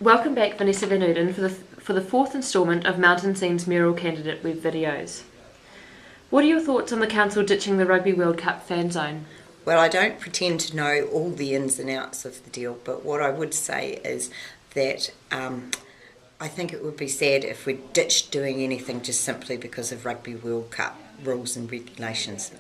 Welcome back, Vanessa van Uden, for the fourth instalment of Mountain Scene's mayoral candidate web videos. What are your thoughts on the council ditching the Rugby World Cup fan zone? Well, I don't pretend to know all the ins and outs of the deal, but what I would say is that I think it would be sad if we ditched doing anything just simply because of Rugby World Cup rules and regulations.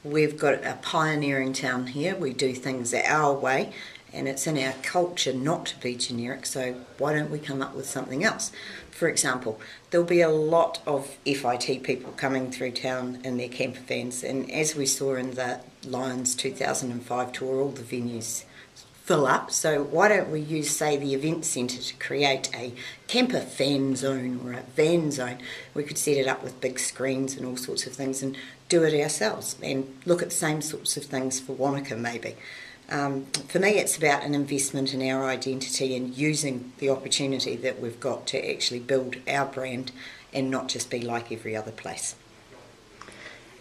We've got a pioneering town here. We do things our way, and it's in our culture not to be generic, so why don't we come up with something else? For example, there'll be a lot of FIT people coming through town in their camper vans, and as we saw in the Lions 2005 tour, all the venues fill up, so why don't we use, say, the event centre to create a camper fan zone or a van zone? We could set it up with big screens and all sorts of things and do it ourselves and look at the same sorts of things for Wanaka maybe. For me, it's about an investment in our identity and using the opportunity that we've got to actually build our brand and not just be like every other place.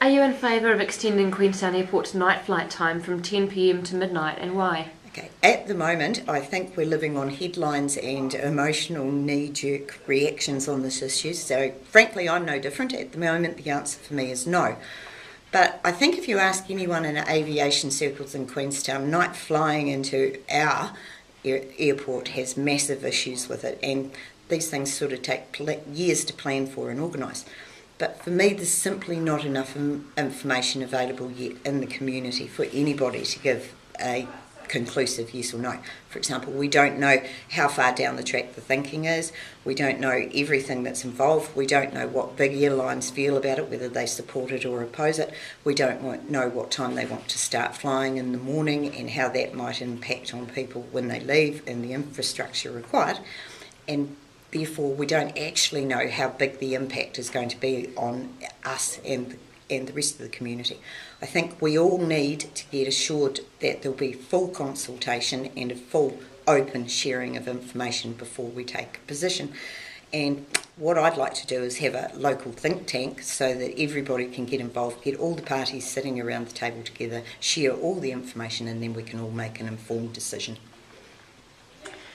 Are you in favour of extending Queenstown Airport's night flight time from 10 p.m. to midnight, and why? Okay. At the moment, I think we're living on headlines and emotional knee-jerk reactions on this issue, so frankly I'm no different. At the moment the answer for me is no. But I think if you ask anyone in aviation circles in Queenstown, night flying into our airport has massive issues with it, and these things sort of take years to plan for and organise. But for me, there's simply not enough information available yet in the community for anybody to give a conclusive yes or no. For example, we don't know how far down the track the thinking is, we don't know everything that's involved, we don't know what big airlines feel about it, whether they support it or oppose it, we don't know what time they want to start flying in the morning and how that might impact on people when they leave and the infrastructure required, and therefore we don't actually know how big the impact is going to be on us and the rest of the community. I think we all need to get assured that there'll be full consultation and a full open sharing of information before we take a position. And what I'd like to do is have a local think tank so that everybody can get involved, get all the parties sitting around the table together, share all the information, and then we can all make an informed decision.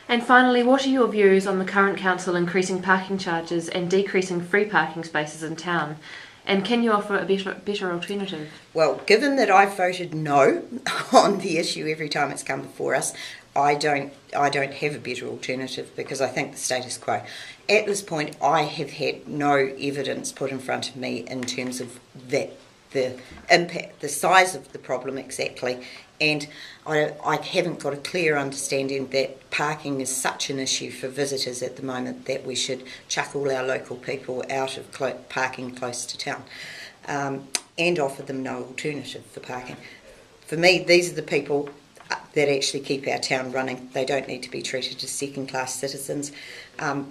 And finally, what are your views on the current council increasing parking charges and decreasing free parking spaces in town? And can you offer a better alternative? Well, given that I've voted no on the issue every time it's come before us, I don't have a better alternative because I think the status quo. At this point, I have had no evidence put in front of me in terms of the impact, the size of the problem exactly, and I haven't got a clear understanding that parking is such an issue for visitors at the moment that we should chuck all our local people out of parking close to town and offer them no alternative for parking. For me, these are the people that actually keep our town running. They don't need to be treated as second-class citizens.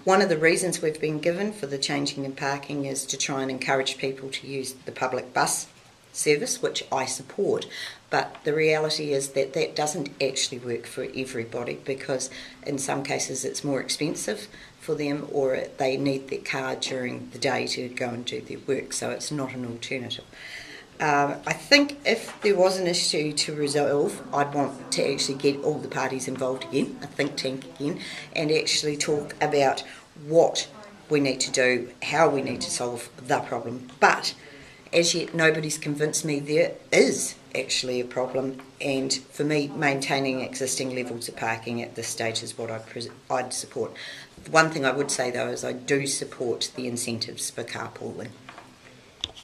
One of the reasons we've been given for the changing in parking is to try and encourage people to use the public bus service, which I support, but the reality is that that doesn't actually work for everybody because in some cases it's more expensive for them or they need their car during the day to go and do their work, so it's not an alternative. I think if there was an issue to resolve, I'd want to actually get all the parties involved again, a think tank again, and actually talk about what we need to do, how we need to solve the problem. But as yet, nobody's convinced me there is actually a problem, and for me, maintaining existing levels of parking at this stage is what I'd support. The one thing I would say though is I do support the incentives for carpooling.